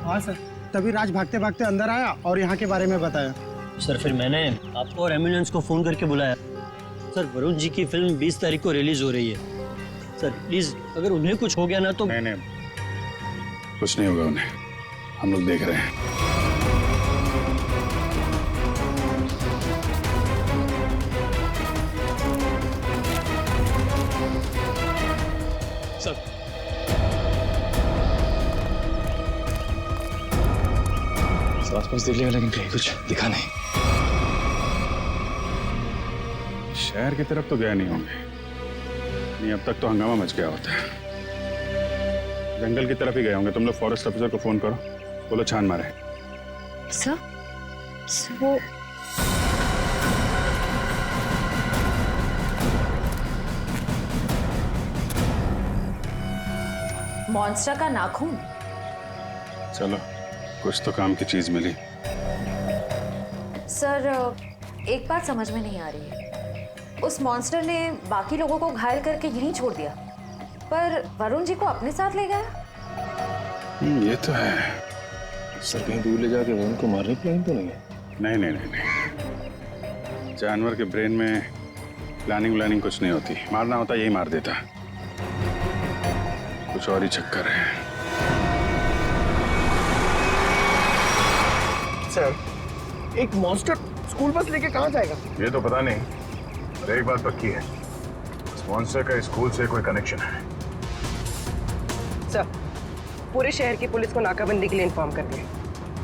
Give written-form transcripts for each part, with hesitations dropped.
हाँ सर, तभी राज भागते भागते अंदर आया और यहाँ के बारे में बताया। सर फिर मैंने आपको और एम्बुलेंस को फोन करके बुलाया। सर वरुण जी की फिल्म 20 तारीख को रिलीज हो रही है। सर प्लीज अगर उन्हें कुछ हो गया ना तो। नहीं, कुछ नहीं होगा उन्हें, हम लोग देख रहे हैं। सर आसपास देख लिया लेकिन कहीं कुछ दिखा नहीं। शहर की तरफ तो गए नहीं होंगे, नहीं अब तक तो हंगामा मच गया होता है। जंगल की तरफ ही गए होंगे। तुम लोग फॉरेस्ट ऑफिसर को फोन करो, बोलो छान मारे। सर वो मॉन्स्टर का नाखून। चलो कुछ तो काम की चीज मिली। सर एक बात समझ में नहीं आ रही है, उस मॉन्स्टर ने बाकी लोगों को घायल करके यहीं छोड़ दिया, पर वरुण जी को अपने साथ ले गया। ये तो है। सर कहीं दूर ले जाके वरुण को मारने प्लान तो नहीं है? नहीं। जानवर के ब्रेन में प्लानिंग कुछ नहीं होती। मारना होता यही मार देता। कुछ और ही चक्कर है। सर एक मॉन्स्टर स्कूल बस लेके कहाँ जाएगा? ये तो पता नहीं, पर एक बात पक्की है, मॉन्स्टर का स्कूल से कोई कनेक्शन है। सर पूरे शहर की पुलिस को नाकाबंदी के लिए इन्फॉर्म कर दिया।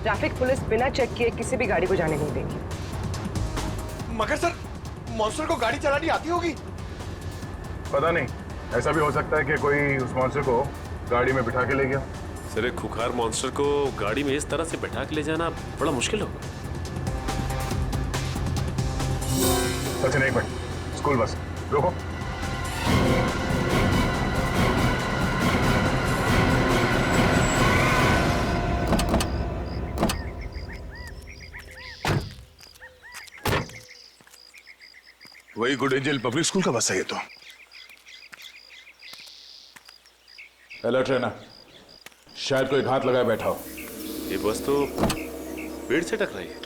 ट्रैफिक पुलिस बिना चेक किए किसी भी गाड़ी को जाने नहीं देगी। मगर सर मॉन्स्टर को गाड़ी चलानी आती होगी? पता नहीं, ऐसा भी हो सकता है कि कोई उस मॉन्स्टर को गाड़ी में बिठा के ले गया। सर एक खुखार मॉन्स्टर को गाड़ी में इस तरह से बैठा के ले जाना बड़ा मुश्किल होगा। सचिन एक मिनट, स्कूल बस रोको। वही गुड एंजल पब्लिक स्कूल का बस है ये तो। अलर्ट रहना, शायद कोई घात लगाए बैठा हो। ये बस तो पेड़ से टकराई है।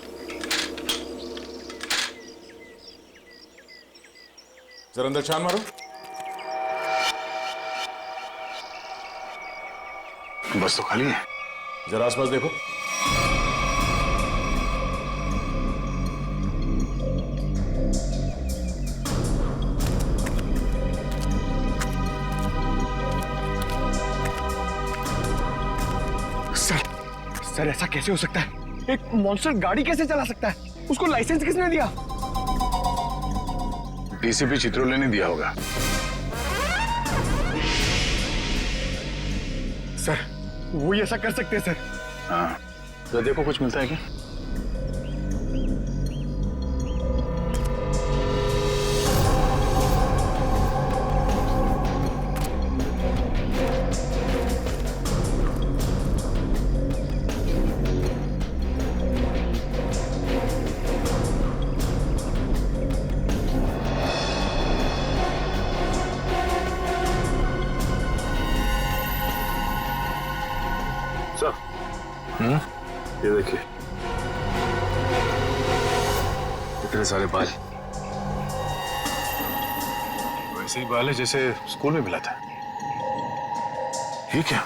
जरा अंदर छान मारो। बस तो खाली है। जरा आसपास देखो। सर ऐसा कैसे हो सकता है? एक मॉन्स्टर गाड़ी कैसे चला सकता है? उसको लाइसेंस किसने दिया? डीसीपी चित्रोले ने दिया होगा। सर वो ही ऐसा कर सकते हैं सर। हाँ तो देखो कुछ मिलता है क्या? ये देखिए इतने सारे बाल, वैसे ही बाल है जैसे स्कूल में मिला था। ये क्या?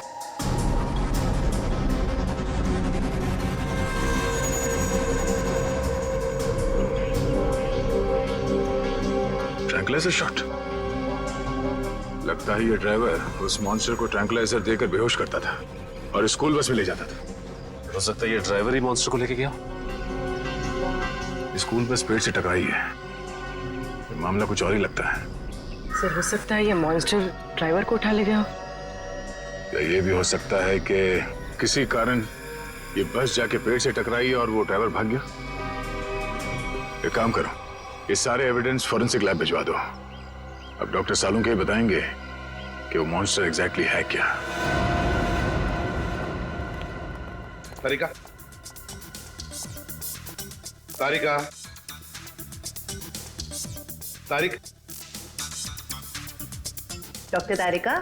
Tranquilliser shot. लगता है ये ड्राइवर उस मॉन्स्टर को ट्रैंकुलाइजर देकर बेहोश करता था और स्कूल बस में ले जाता था। हो सकता है ये ड्राइवर ही मॉन्स्टर को लेके गया। स्कूल बस पेड़ से टकराई है। ये मामला कुछ और ही लगता है। सर हो सकता है ये मॉन्स्टर ड्राइवर को उठा ले गया। या ये भी हो सकता है कि किसी कारण ये बस जाके पेड़ से टकराई और वो ड्राइवर भाग गया। एक काम करो, ये सारे एविडेंस फॉरेंसिक लैब भिजवा दो। अब डॉक्टर सालुंके ही बताएंगे कि वो मॉन्स्टर एग्जैक्टली है क्या। Tarika, Tarika, Tarik, doctor Tarika.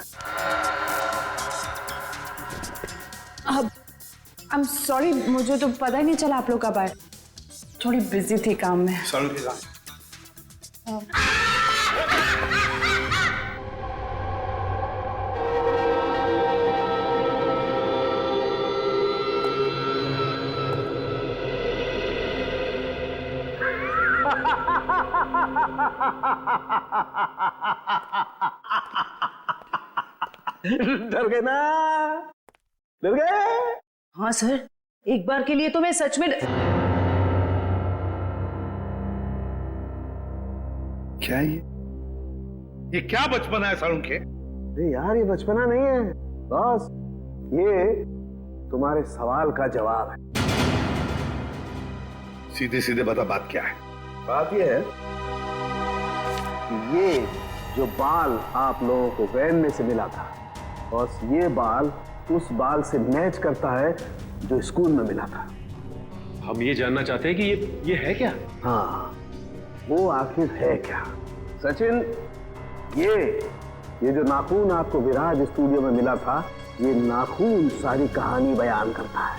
I'm sorry, मुझे तो पता ही नहीं चला आप लोग कब आए। थोड़ी बिजी थी काम में। सारुण के साथ डर गए ना? डर गए? हाँ सर, एक बार के लिए तो मैं सच में क्या ये क्या बचपना है सारुण के? अरे यार ये बचपना नहीं है बॉस, ये तुम्हारे सवाल का जवाब है। सीधे सीधे बता बात क्या है? बात ये है कि ये जो बाल आप लोगों को वैन में से मिला था, बॉस ये बाल उस बाल से मैच करता है जो स्कूल में मिला था। हम ये जानना चाहते हैं कि ये है क्या? हाँ, वो आखिर है क्या? सचिन, ये जो नाखून आपको विराज स्टूडियो में मिला था, ये नाखून सारी कहानी बयान करता है।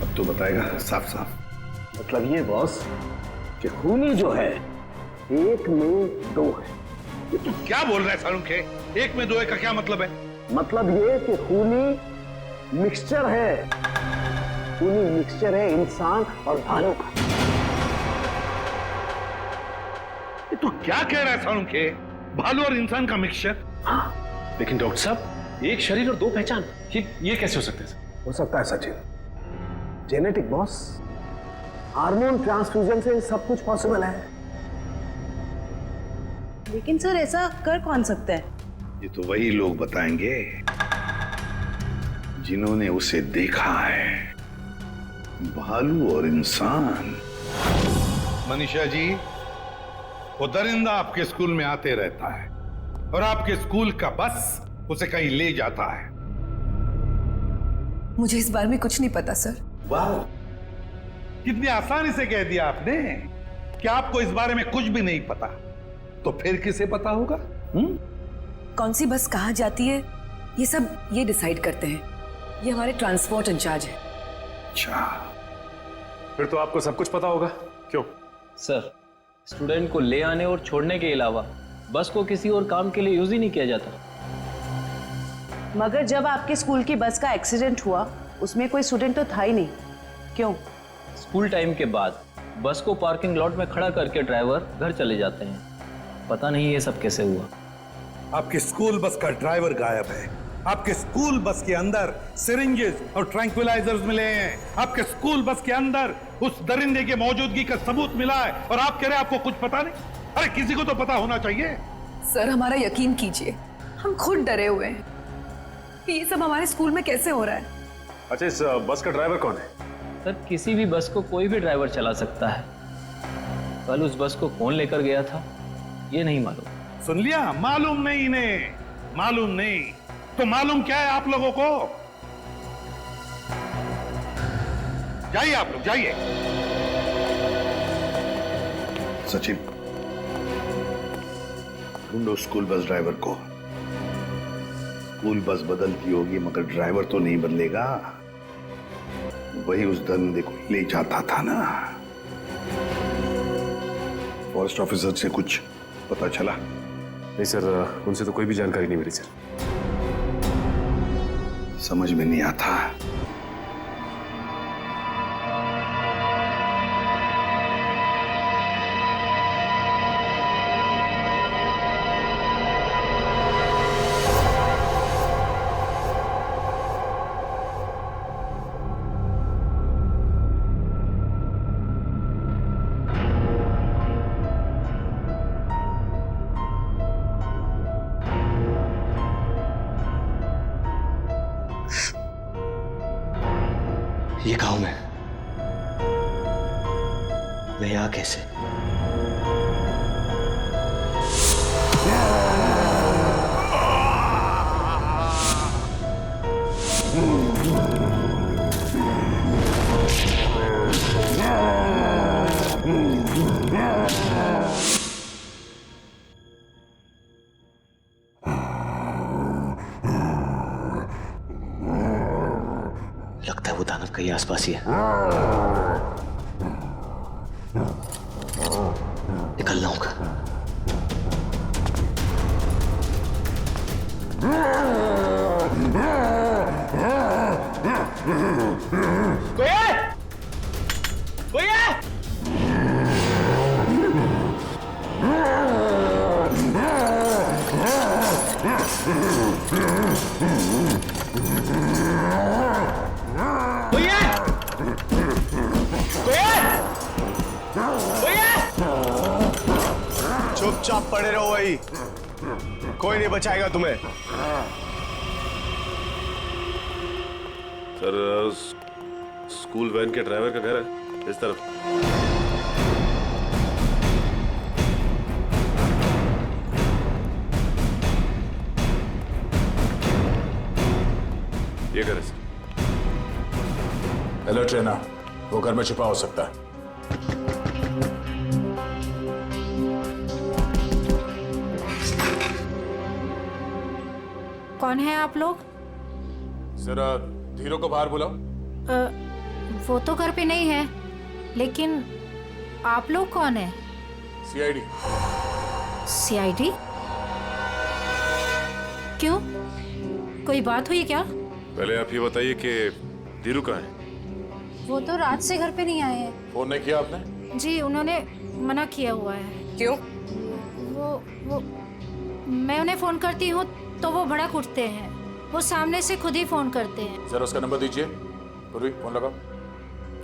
अब तो बताएगा साफ साफ। मतलब ये बॉस कि खूनी जो है एक में दो है। ये तू क्या बोल रहा है सारुण के? एक में दो है का क्या मतलब है? मतलब ये कि खूनी मिक्सचर है, खूनी मिक्सचर है इंसान और भालू का। ये तू क्या कह रहा है सारुण के? भालू और इंसान का मिक्सचर? हाँ, लेकिन डॉक्टर साहब, एक शरीर और दो पहचान, ये कैसे हो सकते हैं? हो सकता है Sachin, genetic boss, hormone transfusion से सब कुछ पॉसिबल है। लेकिन सर ऐसा कर कौन सकता है? ये तो वही लोग बताएंगे जिन्होंने उसे देखा है, भालू और इंसान। मनीषा जी, वो दरिंदा आपके स्कूल में आते रहता है और आपके स्कूल का बस उसे कहीं ले जाता है। मुझे इस बारे में कुछ नहीं पता सर। वाह, कितनी आसानी से कह दिया आपने कि आपको इस बारे में कुछ भी नहीं पता। तो फिर किसे पता होगा? कौन सी बस कहाँ जाती है ये सब ये डिसाइड करते हैं, ये हमारे ट्रांसपोर्ट इंचार्ज है। अच्छा, फिर तो आपको सब कुछ पता होगा। क्यों? सर, स्टूडेंट को ले आने और छोड़ने के अलावा बस को किसी और काम के लिए यूज ही नहीं किया जाता। मगर जब आपके स्कूल की बस का एक्सीडेंट हुआ, उसमें कोई स्टूडेंट तो था ही नहीं। क्यों? स्कूल टाइम के बाद बस को पार्किंग लॉट में खड़ा करके ड्राइवर घर चले जाते हैं। पता नहीं ये सब कैसे हुआ। आपके स्कूल बस का ड्राइवर गायब है। आपके स्कूल बस के अंदर सिरिंजेस और ट्रैंक्विलाइजर्स मिले हैं। आपके स्कूल बस के अंदर उस दरिंदे की मौजूदगी का सबूत मिला है और आप कह रहे हैं आपको कुछ पता नहीं? अरे किसी को तो पता होना चाहिए। सर हमारा यकीन कीजिए, हम खुद डरे हुए हैं कि ये सब हमारे स्कूल में कैसे हो रहा है। अच्छा, इस बस का ड्राइवर कौन है? सर, किसी भी बस को कोई भी ड्राइवर चला सकता है। कल उस बस को कौन लेकर गया था ये नहीं मालूम। सुन लिया? मालूम नहीं इन्हें, मालूम नहीं। तो मालूम क्या है आप लोगों को? जाइए आप लोग, जाइए। सचिन, ढूंढो स्कूल बस ड्राइवर को। स्कूल बस बदलती होगी मगर ड्राइवर तो नहीं बदलेगा। वही उस दरिंदे को ले जाता था ना। फॉरेस्ट ऑफिसर से कुछ पता चला? नहीं सर, उनसे तो कोई भी जानकारी नहीं मिली सर। समझ में नहीं आता। ये गांव में मैं यहाँ कैसे? लगता है वो दानव कहीं आसपास ही है। निकलना होगा। कोई है? चुपचाप पड़े रहो वही, कोई नहीं बचाएगा तुम्हें। सर स्कूल वैन के ड्राइवर का घर है इस तरफ। ये घर है सर। हेलो ट्रेना, वो घर में छुपा हो सकता है। कौन है आप लोग? जरा धीरू को बाहर बुलाओ। वो तो घर पे नहीं है, लेकिन आप लोग कौन है? सीआईडी। सीआईडी? क्यों, कोई बात हुई क्या? पहले आप ये बताइए कि धीरू कहाँ है? वो तो रात से घर पे नहीं आए हैं। फोन नहीं किया आपने? जी उन्होंने मना किया हुआ है। क्यों? वो मैं उन्हें फोन करती हूँ तो वो भड़क उठते हैं। वो सामने से खुद ही फोन करते हैं। जरा उसका नंबर दीजिए। पूर्वी फोन लगाओ।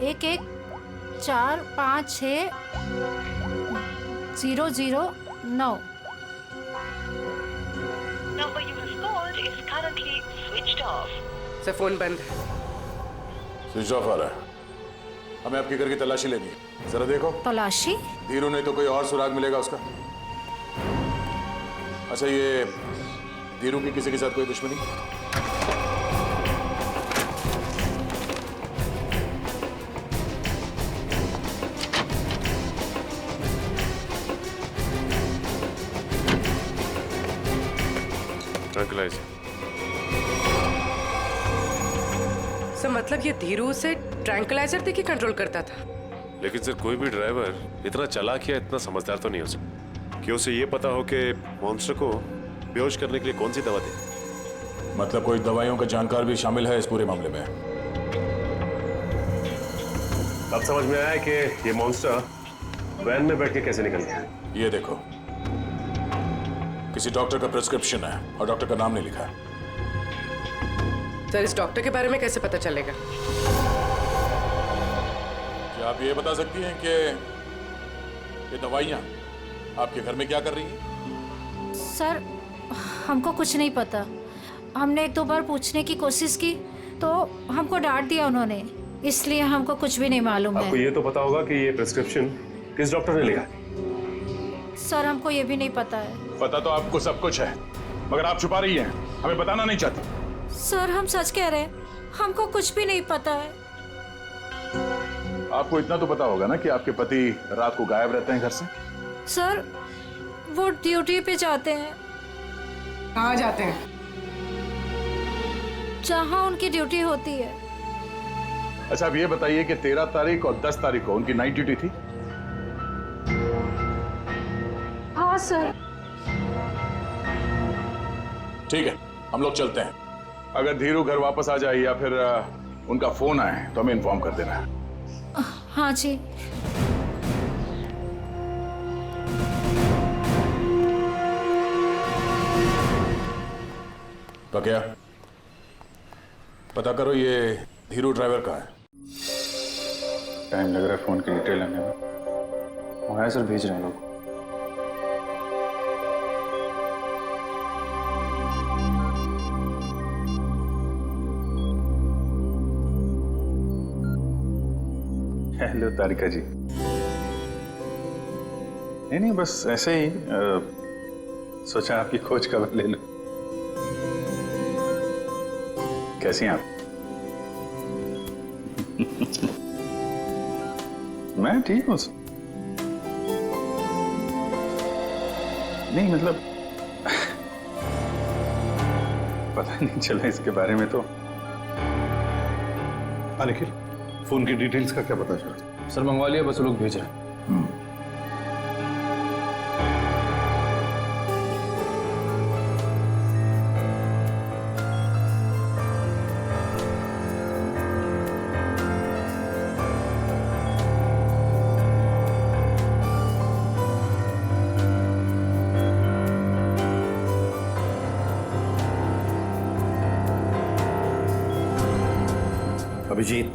11456009। सर फोन बंद है। स्विच ऑफ आ रहा है। हमें आपके घर की तलाशी लेनी है, जरा देखो। तलाशी? धीरू नहीं तो कोई और सुराग मिलेगा उसका। अच्छा, ये धीरू की किसी के साथ कोई दुश्मनी? ट्रैंक्विलाइजर। सर मतलब ये धीरू से ट्रैंक्विलाइजर देके कंट्रोल करता था? लेकिन सर कोई भी ड्राइवर इतना चालाक या इतना समझदार तो नहीं हो सकता कि उसे ये पता हो कि मॉन्स्टर को बेहोश करने के लिए कौन सी दवा दे। मतलब कोई दवाइयों का जानकार भी शामिल है इस पूरे मामले में। अब समझ में आया कि ये मॉन्स्टर वैन में बैठ के कैसे निकल गया। ये देखो, किसी डॉक्टर का प्रिस्क्रिप्शन है और डॉक्टर का नाम नहीं लिखा है। सर इस डॉक्टर के बारे में कैसे पता चलेगा? क्या आप ये बता सकती हैं कि ये दवाइयाँ आपके घर में क्या कर रही हैं? सर हमको कुछ नहीं पता। हमने 1-2 बार पूछने की कोशिश की तो हमको डांट दिया उन्होंने, इसलिए हमको कुछ भी नहीं मालूम है। आपको ये तो पता होगा कि ये प्रिस्क्रिप्शन किस डॉक्टर ने लिखा? सर हमको ये भी नहीं पता है। पता तो आपको सब कुछ है, मगर आप छुपा रही हैं, हमें बताना नहीं चाहती। सर हम सच कह रहे हैं, हमको कुछ भी नहीं पता है। आपको इतना तो पता होगा ना कि आपके पति रात को गायब रहते हैं घर से? सर वो ड्यूटी पे जाते हैं। कहाँ जाते हैं? जहाँ उनकी ड्यूटी होती है। अच्छा, अब ये बताइए कि 13 तारीख और 10 तारीख को उनकी नाइट ड्यूटी थी? हाँ सर। ठीक है, हम लोग चलते हैं। अगर धीरू घर वापस आ जाए या फिर उनका फोन आए तो हमें इन्फॉर्म कर देना। हाँ जी। तो क्या पता करो ये धीरू ड्राइवर का है। टाइम लग रहा है फोन की डिटेल लेने में। वहाँ सर भेज रहे हैं लोग। हेलो तारिका जी। नहीं बस ऐसे ही सोचा आपकी खोज खबर ले लो। कैसी हैं आप? मैं ठीक हूँ। नहीं मतलब पता नहीं चला इसके बारे में तो निखिल, फोन की डिटेल्स का क्या पता चला? सर मंगवा लिया, बस वो लोग भेज रहे हैं। अभिजीत, अरे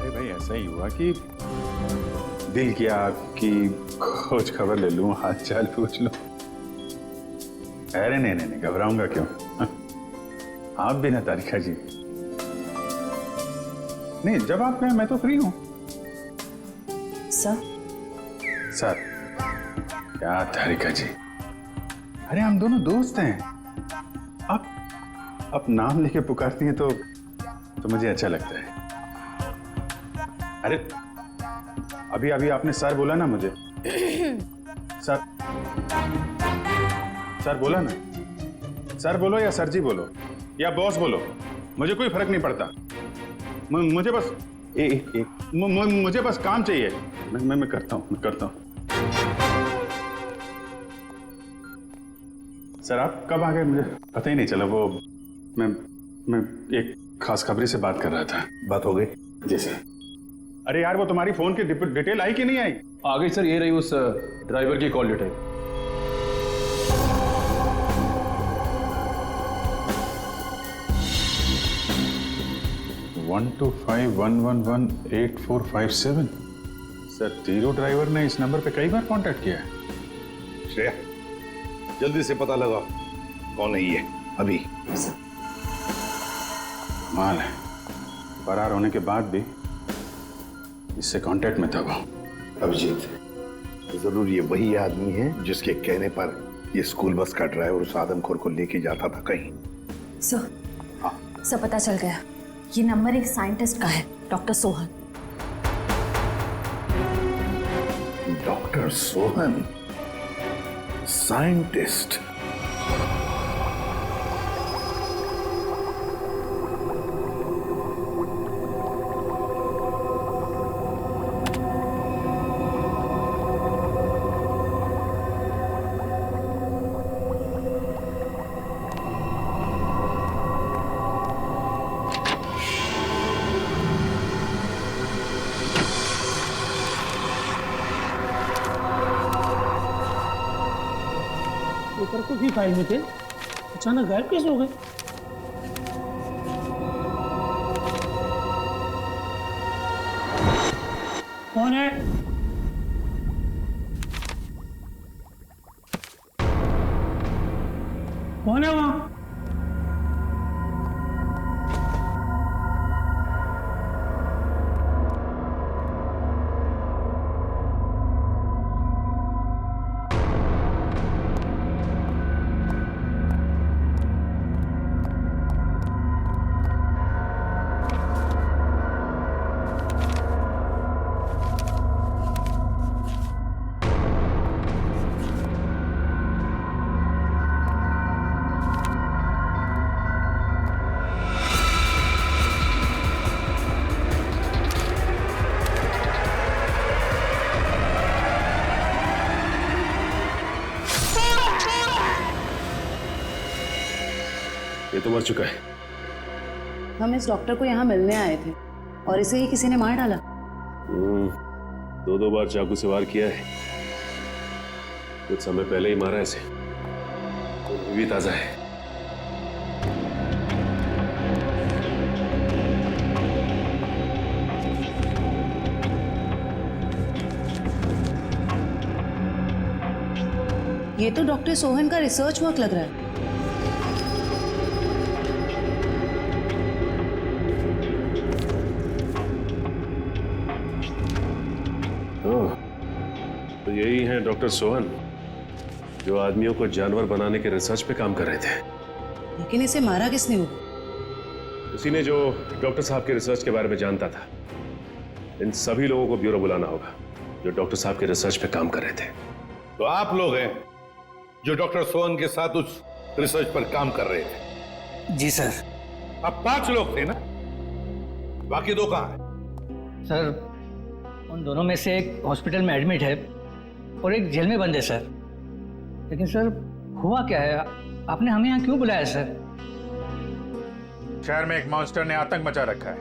भाई, ऐसा ही हुआ कि दिल किया कि खोज खबर ले लूं, हाल चाल पूछ लूं। अरे नहीं नहीं नहीं, घबराऊंगा क्यों? आप भी ना तारिका जी। नहीं, जब आप कहें मैं तो फ्री हूं। सर क्या तारिका जी, अरे हम दोनों दोस्त हैं। आप नाम लेके पुकारती हैं तो मुझे अच्छा लगता है। अरे अभी अभी आपने सर बोला ना मुझे। सर बोला ना। सर बोलो या सर जी बोलो या बॉस बोलो, मुझे कोई फर्क नहीं पड़ता। मुझे बस मुझे बस काम चाहिए। मैं करता हूँ। सर आप कब आ गए मुझे पता ही नहीं चला। वो मैं एक खास खबरी से बात कर रहा था। बात हो गई? जी सर। अरे यार, वो तुम्हारी फोन की डिटेल आई कि नहीं आई? आ गई सर, ये रही उस ड्राइवर की call detail. One 125111845 sir, Dhiru driver ने इस नंबर पे कई बार कांटेक्ट किया है। श्रेया, जल्दी से पता लगाओ कौन है ये। अभी माल है, फरार होने के बाद भी इससे कांटेक्ट में था वो। अभिजीत, जरूर ये वही आदमी है जिसके कहने पर ये स्कूल बस का ड्राइवर उस आदमखोर को लेके जाता था कहीं। सर पता चल गया, ये नंबर एक साइंटिस्ट का है, doctor Sohan. Doctor Sohan, scientist? Paper को भी फाइल में थे, अचानक गायब कैसे हो गए? कौन है? कौन है वहां? ये तो मर चुका है। हम इस डॉक्टर को यहाँ मिलने आए थे और इसे ही किसी ने मार डाला। 2 बार चाकू से वार किया है, कुछ समय पहले ही मारा इसे। खून भी ताजा है। ये तो डॉक्टर सोहन का रिसर्च वर्क लग रहा है। तो यही है डॉक्टर सोहन, जो आदमियों को जानवर बनाने के रिसर्च पे काम कर रहे थे। लेकिन इसे मारा किसने होगा? उसी ने जो डॉक्टर साहब के रिसर्च के बारे में जानता था। इन सभी लोगों को ब्यूरो बुलाना होगा जो डॉक्टर साहब के रिसर्च पे काम कर रहे थे। तो आप लोग हैं जो डॉक्टर सोहन के साथ उस रिसर्च पर काम कर रहे थे? जी सर। अब 5 लोग थे ना, बाकी 2 कहां हैं? सर उन दोनों में से एक हॉस्पिटल में एडमिट है और एक जेल में बंद है सर। लेकिन सर हुआ क्या है, आपने हमें यहाँ क्यों बुलाया सर? शहर में एक मॉन्स्टर ने आतंक मचा रखा है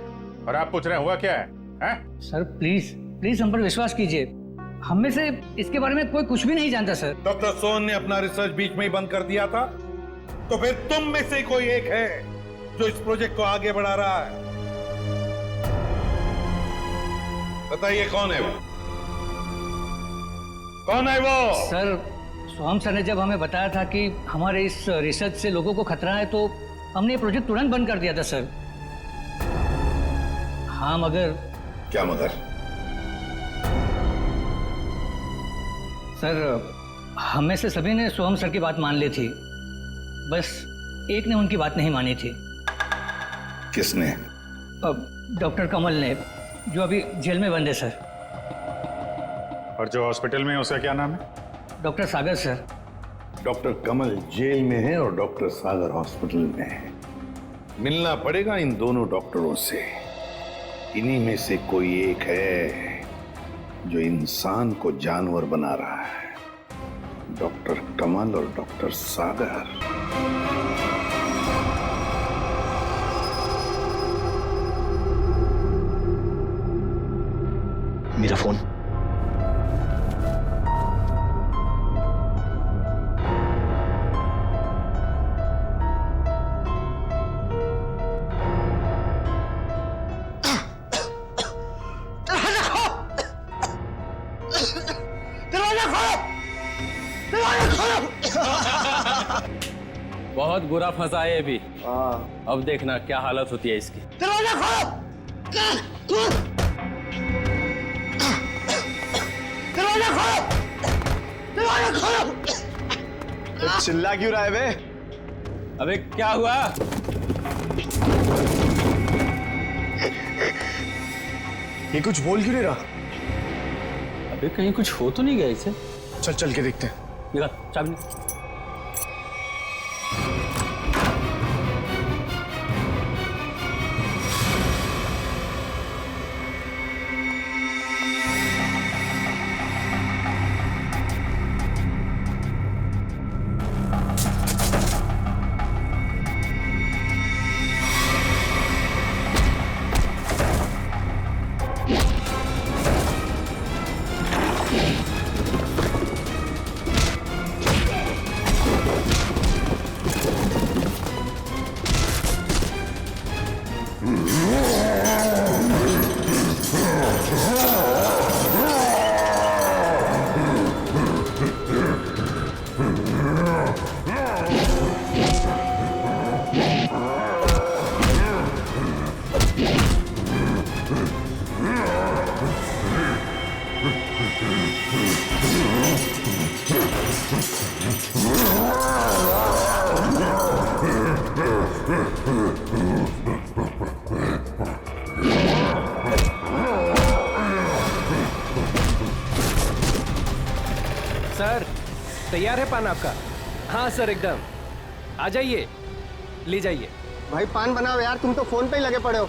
और आप पूछ रहे हैं हुआ क्या है, हैं? सर प्लीज प्लीज हम पर विश्वास कीजिए, हम में से इसके बारे में कोई कुछ भी नहीं जानता सर। डॉक्टर सोहन ने अपना रिसर्च बीच में ही बंद कर दिया था, तो फिर तुम में से कोई एक है जो इस प्रोजेक्ट को आगे बढ़ा रहा है। बताइए कौन है वो? कौन है वो? सर सोहम सर ने जब हमें बताया था कि हमारे इस रिसर्च से लोगों को खतरा है तो हमने ये प्रोजेक्ट तुरंत बंद कर दिया था सर। हाँ मगर। क्या मगर? सर हम में से सभी ने सोहम सर की बात मान ली थी, बस एक ने उनकी बात नहीं मानी थी। किसने? डॉक्टर कमल ने, जो अभी जेल में बंद है सर। और जो हॉस्पिटल में है उसका क्या नाम है? डॉक्टर सागर सर। डॉक्टर कमल जेल में है और डॉक्टर सागर हॉस्पिटल में है। मिलना पड़ेगा इन दोनों डॉक्टरों से। इन्हीं में से कोई एक है जो इंसान को जानवर बना रहा है, डॉक्टर कमल और डॉक्टर सागर। मेरा फोन। बहुत बुरा फंसा है अभी। अब देखना क्या हालत होती है इसकी। दरवाजा खोलो! दरवाजा खोलो! दरवाजा खोलो! चिल्ला क्यों रहा है बे? अबे क्या हुआ? ये कुछ बोल क्यों नहीं रहा? अबे कहीं कुछ हो तो नहीं गया इसे? चल चल के देखते हैं। निकाल चाबी। सर तैयार है पान आपका? हाँ सर एकदम। आ जाइए, ले जाइए। भाई पान बनाओ यार, तुम तो फोन पे ही लगे पड़े हो।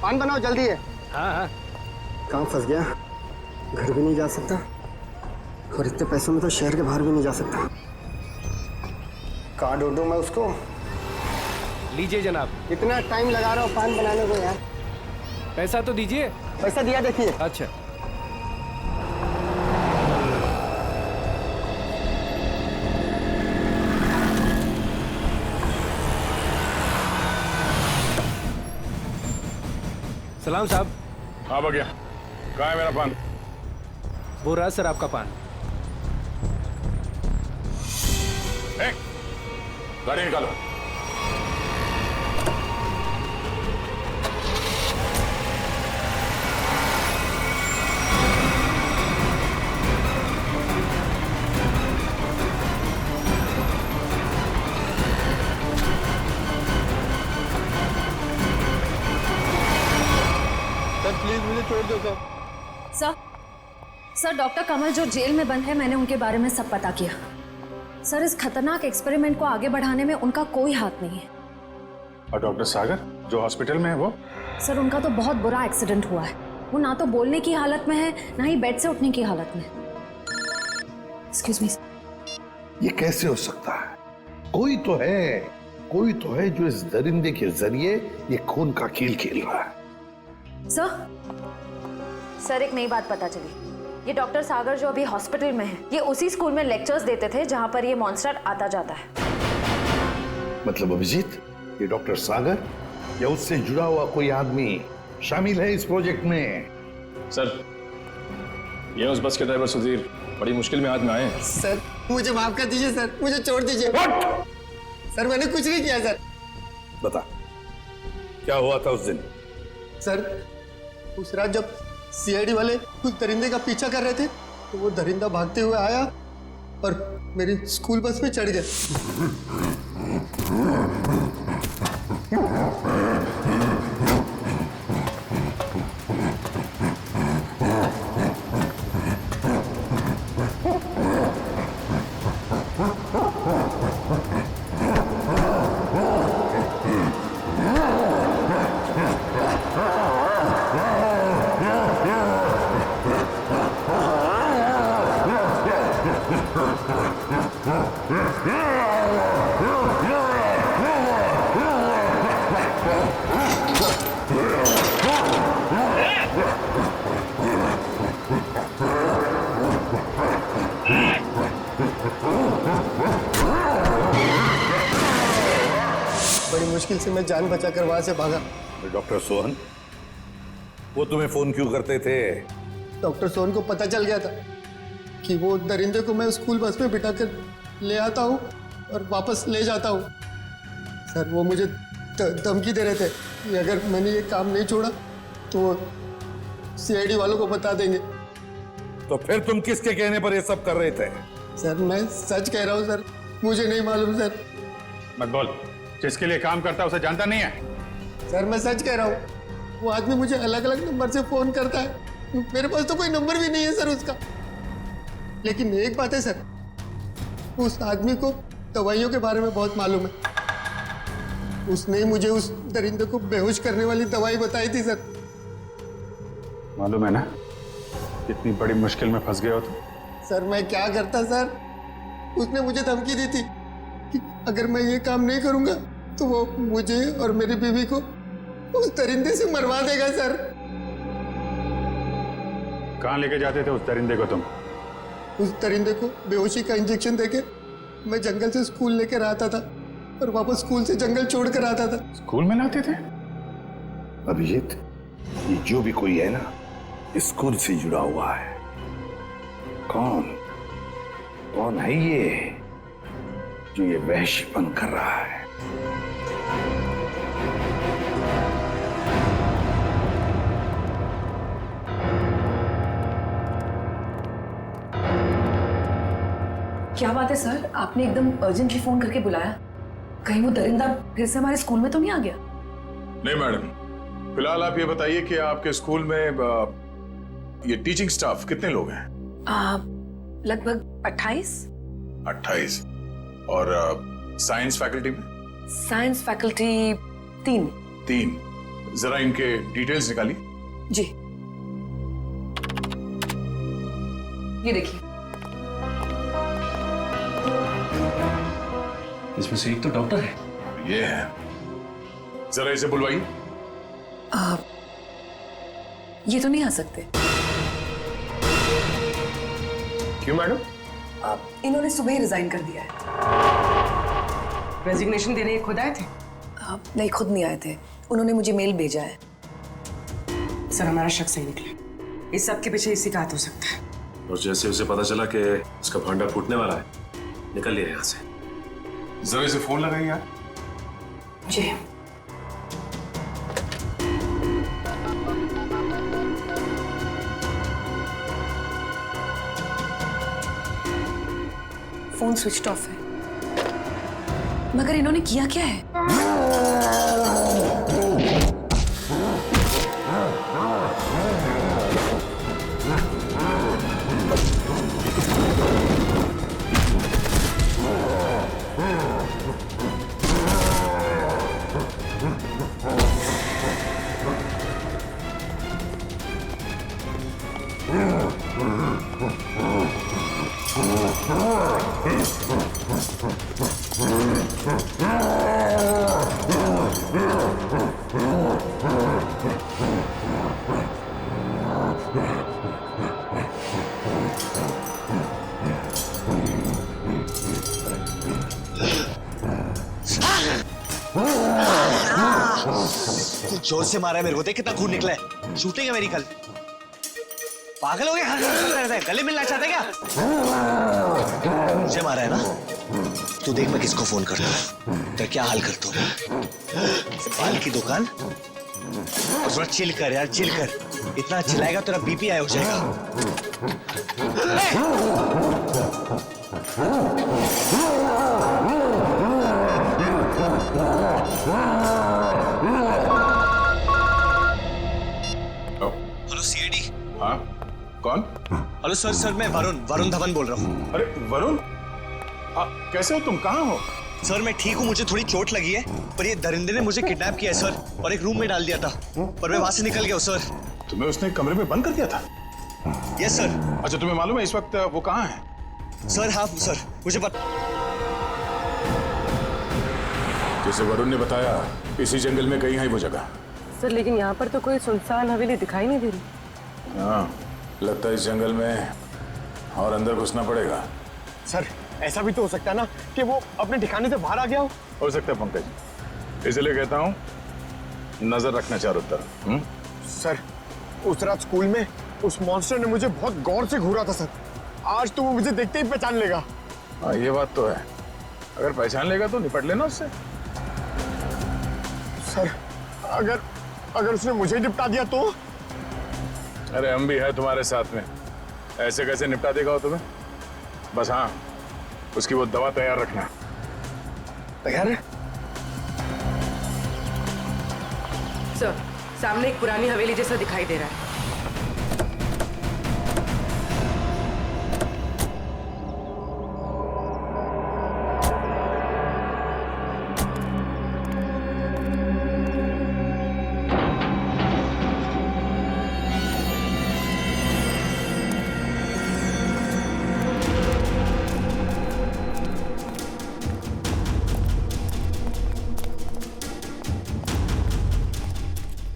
पान बनाओ जल्दी है। हाँ हाँ। कहाँ फंस गया? घर भी नहीं जा सकता और इतने पैसों में तो शहर के बाहर भी नहीं जा सकता। कहाँ ढूंढूं मैं उसको? लीजिए जनाब। इतना टाइम लगा रहा हूँ पान बनाने को यार। पैसा तो दीजिए। पैसा दिया देखिए। अच्छा सलाम साहब। हाँ बगिया, कहाँ है मेरा पान? वो रहा सर आपका पान। गाड़ी निकालो। सर प्लीज मुझे छोड़ दो सर। सर डॉक्टर कमल जो जेल में बंद है, मैंने उनके बारे में सब पता किया। सर इस खतरनाक एक्सपेरिमेंट को आगे बढ़ाने में उनका कोई हाथ नहीं है। और डॉक्टर सागर जो हॉस्पिटल में है वो? सर उनका तो बहुत बुरा एक्सीडेंट हुआ है। वो ना तो बोलने की हालत में है, ना ही बेड से उठने की हालत में। Excuse me. ये कैसे हो सकता है? कोई तो है जो इस दरिंदे के जरिए ये खून का खेल खेल रहा है। सर एक नई बात पता चली। ये डॉक्टर सागर जो अभी हॉस्पिटल में है, ये उसी स्कूल में लेक्चर्स देते थे जहां पर ये मॉन्स्टर आता जाता है। मतलब अभिजीत, ये डॉक्टर सागर या उससे जुड़ा हुआ कोई आदमी शामिल है इस प्रोजेक्ट में? सर ये उस बस के ड्राइवर सुधीर बड़ी मुश्किल में हाथ में आए। सर मुझे माफ कर दीजिए सर, मुझे छोड़ दीजिए। सर मैंने कुछ नहीं किया सर। बता क्या हुआ था उस दिन? सर उस रात जब सीआईडी वाले उस दरिंदे का पीछा कर रहे थे तो वो दरिंदा भागते हुए आया और मेरी स्कूल बस में चढ़ गया। बड़ी मुश्किल से मैं जान बचाकर वहां से भागा। डॉक्टर सोहन वो तुम्हें फोन क्यों करते थे? डॉक्टर सोहन को पता चल गया था कि वो दरिंदे को मैं स्कूल बस में बिठाकर ले आता हूँ और वापस ले जाता हूँ। सर वो मुझे धमकी दे रहे थे कि अगर मैंने ये काम नहीं छोड़ा तो वो सीआईडी वालों को बता देंगे। तो फिर तुम किसके कहने पर ये सब कर रहे थे? सर मैं सच कह रहा हूँ सर, मुझे नहीं मालूम सर। मत बोल, जिसके लिए काम करता है उसे जानता नहीं है? सर मैं सच कह रहा हूँ, वो आदमी मुझे अलग अलग नंबर से फोन करता है। मेरे पास तो कोई नंबर भी नहीं है सर उसका। लेकिन एक बात है सर, उस आदमी को दवाइयों के बारे में बहुत मालूम है। उसने मुझे उस दरिंदे को बेहोश करने वाली दवाई बताई थी सर। मालूम है ना कितनी बड़ी मुश्किल में फंस गए हो तुम। सर मैं क्या करता सर, उसने मुझे धमकी दी थी कि अगर मैं ये काम नहीं करूंगा तो वो मुझे और मेरी बीवी को उस दरिंदे से मरवा देगा सर। कहाँ लेके जाते थे उस दरिंदे को तुम? उस दरिंदे को बेहोशी का इंजेक्शन देके मैं जंगल से स्कूल लेकर आता था और वापस स्कूल से जंगल छोड़ कर आता था। स्कूल में लाते थे? अभिजीत ये जो भी कोई है ना स्कूल से जुड़ा हुआ है। कौन है ये जो ये वहशीपन कर रहा है? क्या बात है सर, आपने एकदम अर्जेंटली फोन करके बुलाया? कहीं वो दरिंदा फिर से हमारे स्कूल में तो नहीं आ गया? नहीं मैडम, फिलहाल आप ये बताइए कि आपके स्कूल में ये टीचिंग स्टाफ कितने लोग हैं? लगभग 28। 28। और साइंस फैकल्टी में? Science faculty 3। जरा इनके डिटेल्स निकालिए। जी ये देखिए। इसमें से एक तो डॉक्टर है। ये है, जरा इसे बुलवाइए। ये तो नहीं आ सकते। क्यों मैडम? इन्होंने सुबह ही रिजाइन कर दिया है। रेजिग्नेशन देने ये खुद आए थे? नहीं खुद नहीं आए थे, उन्होंने मुझे मेल भेजा है। सर हमारा शक सही निकला, इस सब के पीछे इसी का हाथ हो सकता है। और जैसे उसे पता चला कि उसका भांडा फूटने वाला है, निकल लिया यहाँ से। जरा इसे फोन लगाइए यार। जी फोन स्विच ऑफ है। मगर इन्होंने किया क्या है? तू जोर से मारा है मेरे को, देख कितना खून निकला है। शूटिंग है मेरी कल। पागल हो गए? गले मिलना चाहते क्या? मुझे मारा है ना? तू देख मैं किसको फोन करता हूँ, तो क्या हाल करता हूँ। बाल की दुकान और थोड़ा चिल कर यार, चिल कर। इतना चिल्लाएगा तेरा बीपी हाई हो जाएगा। Hello CID. हाँ कौन? हेलो सर मैं वरुण धवन बोल रहा हूँ। अरे वरुण, कैसे हो तुम? कहाँ हो? सर मैं ठीक हूँ, मुझे थोड़ी चोट लगी है, पर ये दरिंदे ने मुझे किडनैप किया है सर, और एक रूम में डाल दिया था, पर मैं वहां से निकल गया हूँ सर। तुम्हें उसने कमरे में बंद कर दिया था? Yes sir. अच्छा तुम्हें मालूम है इस वक्त वो कहाँ है? सर हाँ सर, मुझे पता। जैसे वरुण ने बताया इसी जंगल में कहीं है वो जगह। सर लेकिन यहाँ पर तो कोई सुनसान हवेली दिखाई नहीं दे रही। हाँ लगता है इस जंगल में और अंदर घुसना पड़ेगा। सर ऐसा भी तो हो सकता है ना कि वो अपने ठिकाने से बाहर आ गया हो सकता है पंकज, इसलिए कहता हूँ नजर रखना चारों तरफ। सर उस रात स्कूल में उस मॉन्स्टर ने मुझे बहुत गौर से घूरा था सर, आज तो वो मुझे देखते ही पहचान लेगा। हाँ ये बात तो है, अगर पहचान लेगा तो निपट लेना उससे। सर अगर उसने मुझे निपटा दिया तो? अरे हम भी है तुम्हारे साथ में, ऐसे कैसे निपटा देगा वो तुम्हें? बस हाँ उसकी वो दवा तैयार रखना। तैयार है सर, सामने एक पुरानी हवेली जैसा दिखाई दे रहा है।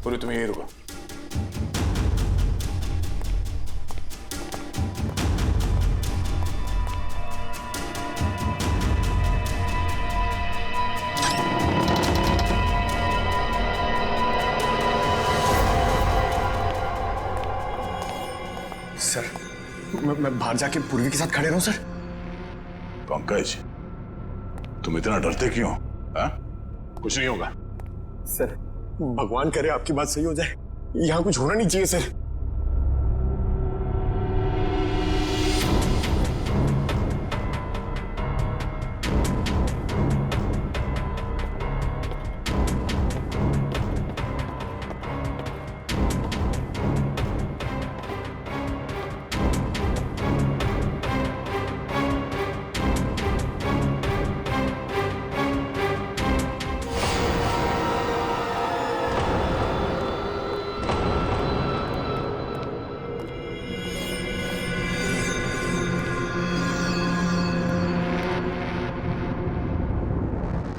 पूरी तुम यही रुको। सर मैं बाहर जाके पूर्वी के साथ खड़े रहूं सर? पंकज तुम इतना डरते क्यों? हाँ कुछ नहीं होगा। सर भगवान करे आपकी बात सही हो जाए, यहाँ कुछ होना नहीं चाहिए सर।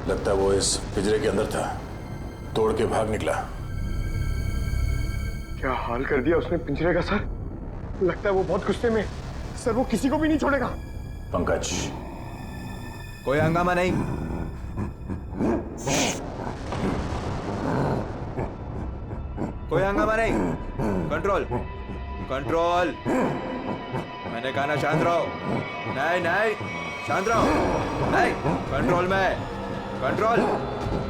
लगता है वो इस पिंजरे के अंदर था, तोड़ के भाग निकला। क्या हाल कर दिया उसने पिंजरे का सर, लगता है वो बहुत गुस्से में। सर वो किसी को भी नहीं छोड़ेगा। पंकज कोई हंगामा नहीं। कोई हंगामा नहीं। Control control. मैंने कहा ना शांत रहो। नहीं शांत रहो। नहीं कंट्रोल में। कंट्रोल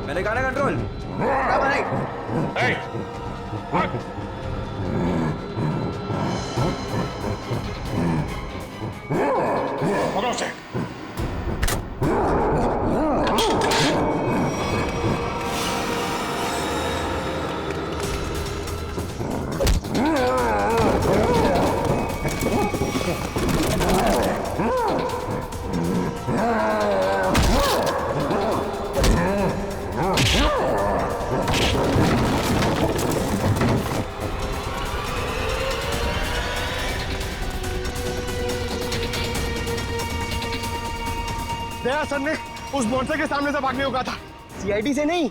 मैंने कहा ना कंट्रोल। हंगामा नहीं। पकड़ो से। दया सर ने उस मॉन्स्टर के सामने से भागने को कहा था, सीआईडी से नहीं।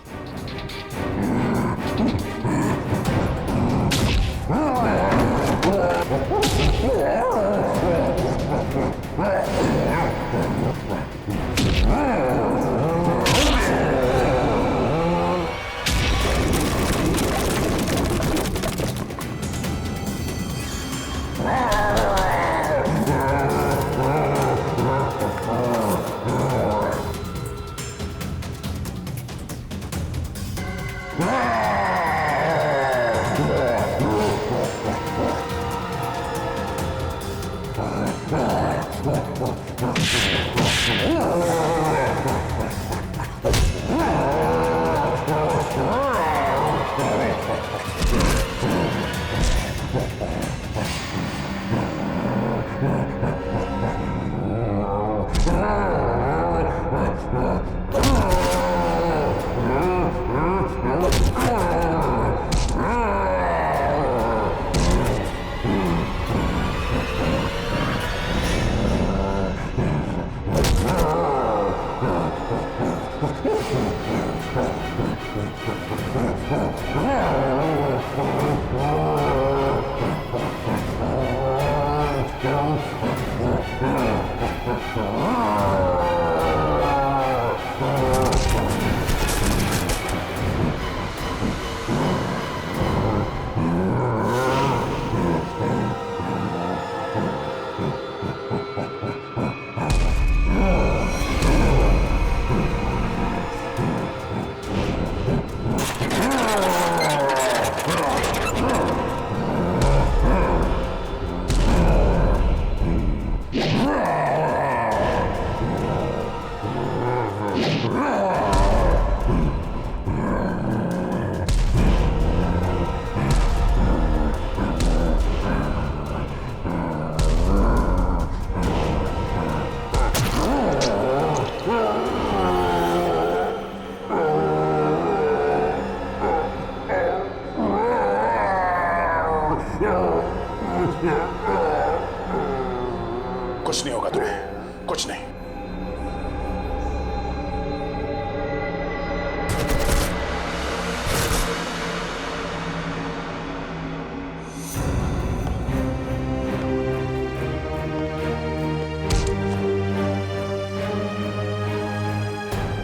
कुछ नहीं होगा तुम्हें, कुछ नहीं।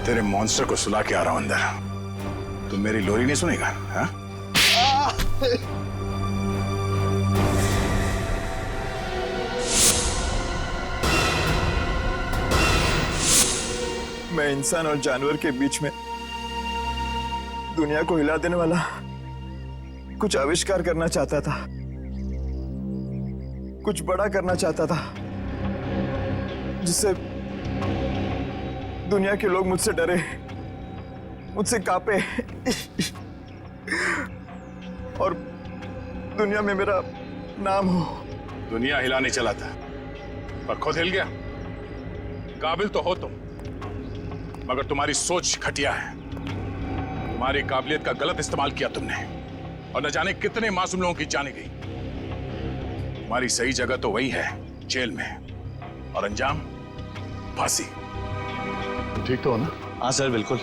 तेरे मॉन्स्टर को सुला के आ रहा हूं अंदर। तुम मेरी लोरी नहीं सुनेगा? हाँ? मैं इंसान और जानवर के बीच में दुनिया को हिला देने वाला कुछ आविष्कार करना चाहता था, कुछ बड़ा करना चाहता था, जिससे दुनिया के लोग मुझसे डरे, मुझसे कांपे और दुनिया में मेरा नाम हो। दुनिया हिलाने चला था पर खुद हिल गया। काबिल तो हो तुम, मगर तुम्हारी सोच घटिया है। तुम्हारी काबिलियत का गलत इस्तेमाल किया तुमने और न जाने कितने मासूम लोगों की जाने गई। तुम्हारी सही जगह तो वही है, जेल में, और अंजाम फांसी। ठीक तो हो ना? हाँ सर, बिल्कुल।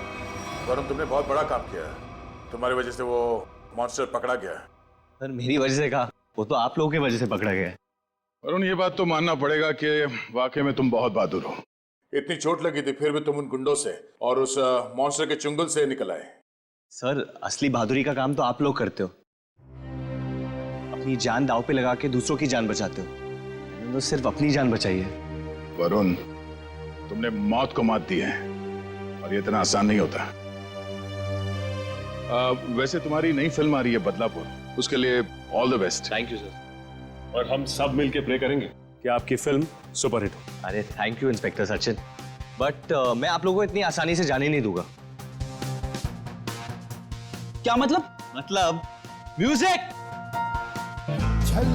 वरुण, तुमने बहुत बड़ा काम किया है। तुम्हारी वजह से वो मॉन्स्टर पकड़ा गया है। सर मेरी वजह से कहा, वो तो आप लोगों की वजह से पकड़ा गया है। वरुण, ये बात तो मानना पड़ेगा कि वाकई में तुम बहुत बहादुर हो। इतनी चोट लगी थी फिर भी तुम उन गुंडों से और उस मॉन्स्टर के चुंगल से निकल आए। सर असली बहादुरी का काम तो आप लोग करते हो, अपनी जान दांव पे लगा के दूसरों की जान बचाते हो। मैंने तो सिर्फ अपनी जान बचाई है। वरुण, तुमने मौत को मात दी है और ये इतना आसान नहीं होता। वैसे तुम्हारी नई फिल्म आ रही है बदलापुर, उसके लिए all the best. Thank you sir. और हम सब मिलके प्रे करेंगे कि आपकी फिल्म सुपरहिट हो। अरे thank you inspector Sachin, but मैं आप लोगों को इतनी आसानी से जाने नहीं दूंगा। क्या मतलब? मतलब म्यूजिक।